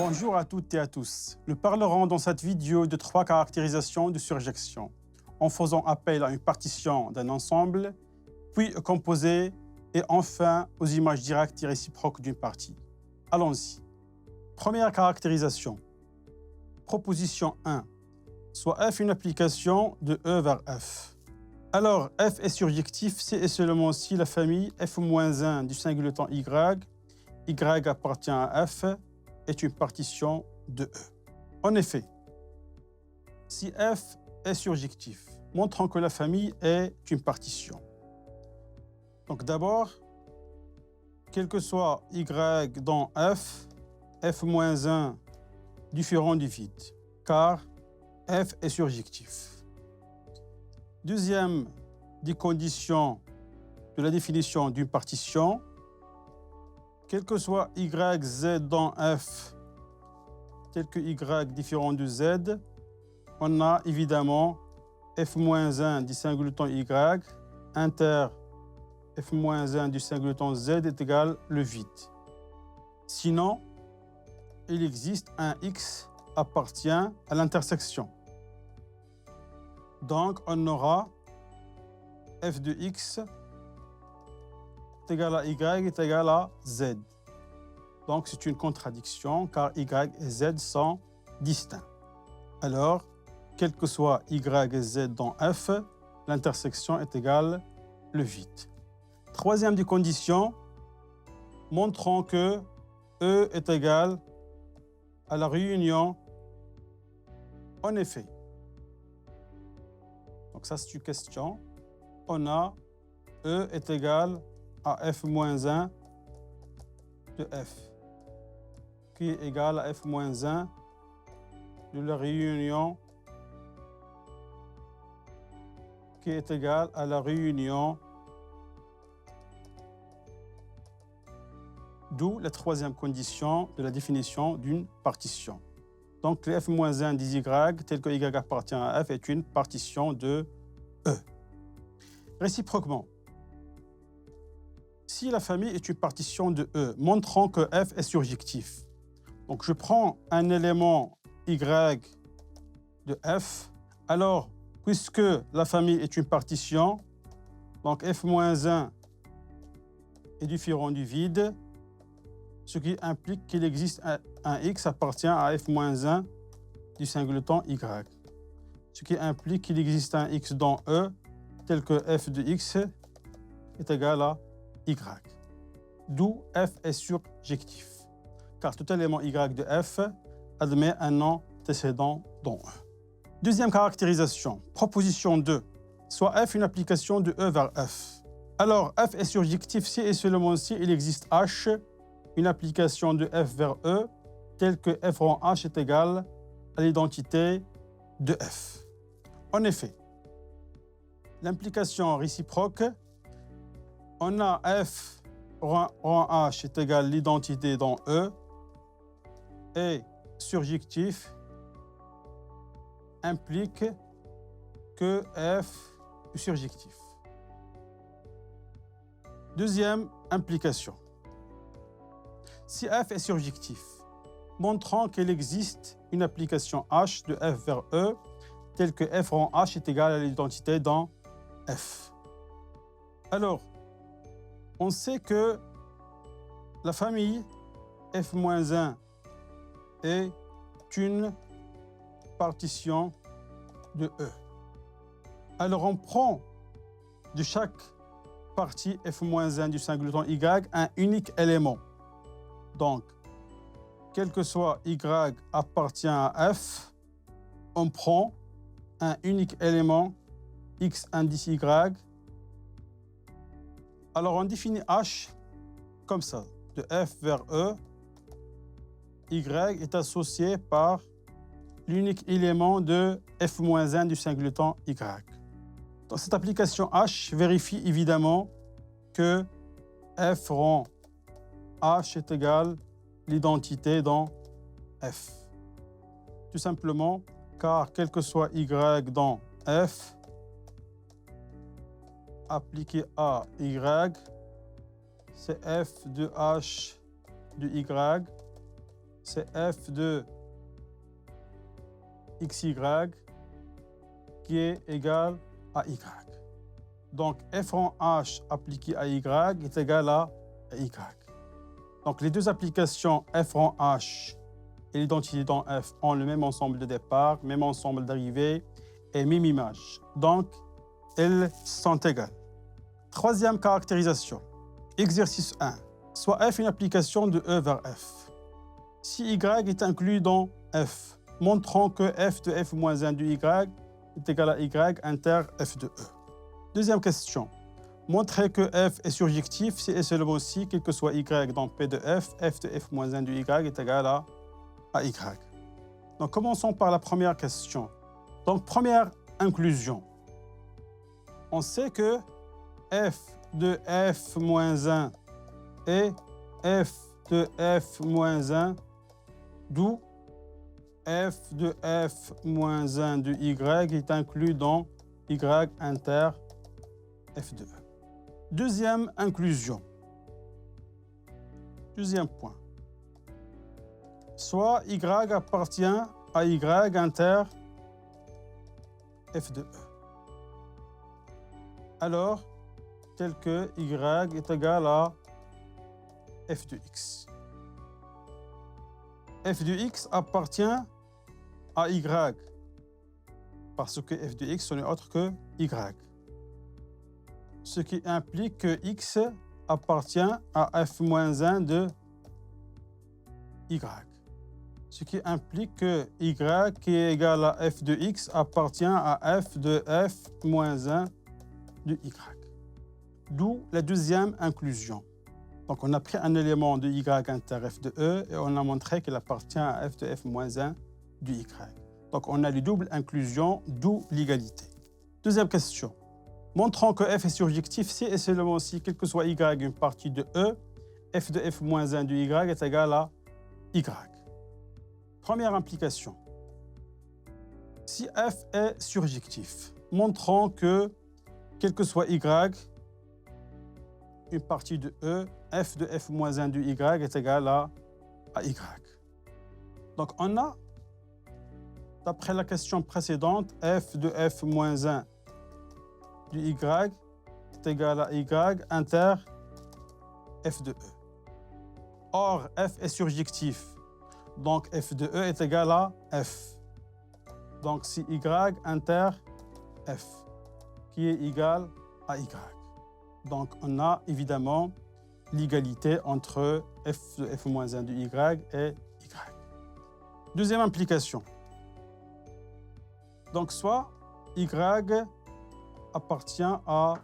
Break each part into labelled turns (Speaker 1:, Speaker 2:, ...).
Speaker 1: Bonjour à toutes et à tous. Nous parlerons dans cette vidéo de 3 caractérisations de surjection, en faisant appel à une partition d'un ensemble, puis composé, et enfin aux images directes et réciproques d'une partie. Allons-y. Première caractérisation. Proposition 1. Soit F une application de E vers F. Alors, F est surjectif si et seulement si la famille F-1 du singleton Y, Y appartient à F, est une partition de E. En effet, si F est surjectif, montrant que la famille est une partition. Donc d'abord, quel que soit Y dans F, F-1 différent du vide, car F est surjectif. Deuxième des conditions de la définition d'une partition, quel que soit Y, Z dans F, tel que Y différent de Z, on a évidemment F-1 du singleton Y, inter F-1 du singleton Z est égal le vide. Sinon, il existe un X appartient à l'intersection. Donc, on aura F de X est égal à Y est égal à Z. Donc, c'est une contradiction car Y et Z sont distincts. Alors, quel que soit Y et Z dans F, l'intersection est égale le vide. Troisième des conditions, montrant que E est égal à la réunion en effet. Donc ça, c'est une question. On a E est égal à F-1 de F, qui est égal à F-1 de la réunion qui est égal à la réunion, d'où la troisième condition de la définition d'une partition. Donc, le F-1 des Y, tel que Y appartient à F, est une partition de E. Réciproquement, si la famille est une partition de E, montrant que F est surjectif, donc je prends un élément Y de F, alors, puisque la famille est une partition, donc F-1 est différent du vide, ce qui implique qu'il existe un X appartient à F-1 du singleton Y. Ce qui implique qu'il existe un X dans E, tel que F de X est égal à Y. D'où F est surjectif, car tout élément Y de F admet un antécédent dans E. Deuxième caractérisation, proposition 2. Soit F une application de E vers F. Alors, F est surjectif si et seulement si il existe H, une application de F vers E, telle que F rond H est égal à l'identité de F. En effet, l'implication réciproque, on a F rond H est égal à l'identité dans E, et surjectif implique que F est surjectif. Deuxième implication. Si F est surjectif, montrant qu'il existe une application H de F vers E, telle que F rond H est égal à l'identité dans F. Alors, on sait que la famille F-1 est une partition de E. Alors, on prend de chaque partie F-1 du singleton Y un unique élément. Donc, quel que soit Y appartient à F, on prend un unique élément X indice Y. Alors, on définit H comme ça, de F vers E. Y est associé par l'unique élément de F-1 du singleton Y. Dans cette application H, vérifie évidemment que F rond H est égal à l'identité dans F. Tout simplement, car quel que soit Y dans F, appliqué à Y, c'est F de H de Y c'est f de xy qui est égal à y. Donc, f en h appliqué à y est égal à y. Donc, les deux applications f en h et l'identité dans f ont le même ensemble de départ, même ensemble d'arrivée et même image. Donc, elles sont égales. Troisième caractérisation. Exercice 1. Soit f une application de e vers f. Si y est inclus dans f, montrons que f de f moins 1 de y est égal à y inter f de e. Deuxième question. Montrer que f est surjectif si et seulement si, quel que soit y dans p de f de f moins 1 de y est égal à y. Donc, commençons par la première question. Donc, première inclusion. On sait que f de f moins 1 et f de f moins 1, d'où f de f moins 1 de y est inclus dans y inter f de e. Deuxième inclusion. Deuxième point. Soit y appartient à y inter f de e. Alors, tel que y est égal à f de x. F de x appartient à y parce que f de x ce n'est autre que y. Ce qui implique que x appartient à f moins 1 de y. Ce qui implique que y qui est égal à f de x appartient à f de f moins 1 de y. D'où la deuxième inclusion. Donc, on a pris un élément de y inter f de e et on a montré qu'il appartient à f de f moins 1 du y. Donc, on a les doubles inclusions, d'où l'égalité. Deuxième question. Montrons que f est surjectif si et seulement si, quel que soit y une partie de e, f de f moins 1 du y est égal à y. Première implication. Si f est surjectif, montrons que, quel que soit y, une partie de e, f de f moins 1 du y est égal à y. Donc, on a, d'après la question précédente, f de f moins 1 du y est égal à y inter f de e. Or, f est surjectif, donc f de e est égal à f. Donc, c'est y inter f qui est égal à y. Donc, on a évidemment l'égalité entre f de f moins 1 du y et y. Deuxième implication. Donc, soit y appartient à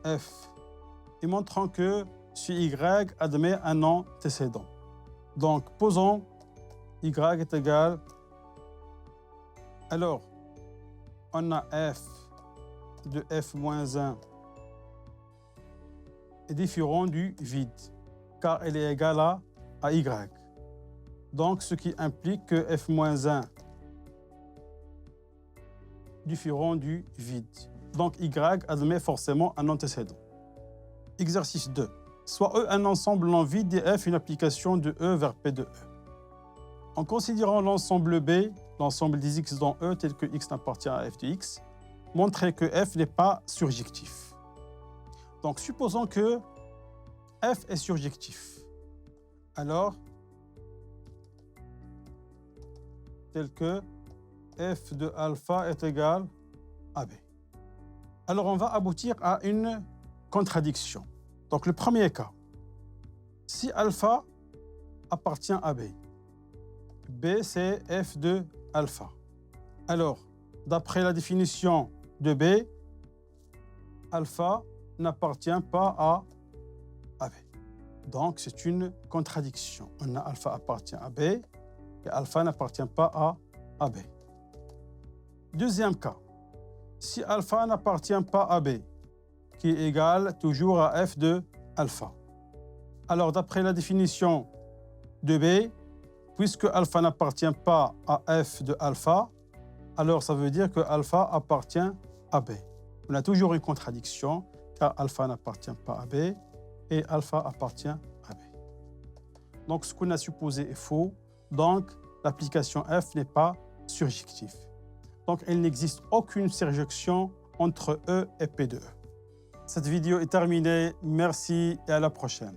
Speaker 1: f et montrant que ce y admet un antécédent. Donc, posons y est égal. Alors, on a f de f moins 1 est différent du vide, car elle est égale à y. Donc, ce qui implique que f moins 1 différent du vide. Donc, y admet forcément un antécédent. Exercice 2. Soit E un ensemble non vide et F une application de E vers P de E. En considérant l'ensemble B, l'ensemble des x dans E tel que x n'appartient à f de x, montrez que f n'est pas surjectif. Donc, supposons que f est surjectif. Alors, tel que f de alpha est égal à b. Alors, on va aboutir à une contradiction. Donc, le premier cas, si alpha appartient à b, b c'est f de alpha. Alors, d'après la définition de b, alpha n'appartient pas à b. Donc, c'est une contradiction. On a alpha appartient à b et alpha n'appartient pas à b. Deuxième cas, si alpha n'appartient pas à b, qui est égal toujours à f de alpha. Alors, d'après la définition de b, puisque alpha n'appartient pas à f de alpha, alors ça veut dire que alpha appartient à b. On a toujours une contradiction, car alpha n'appartient pas à b et alpha appartient à b. Donc, ce qu'on a supposé est faux. Donc, l'application F n'est pas surjective. Donc, il n'existe aucune surjection entre E et P de E. Cette vidéo est terminée. Merci et à la prochaine.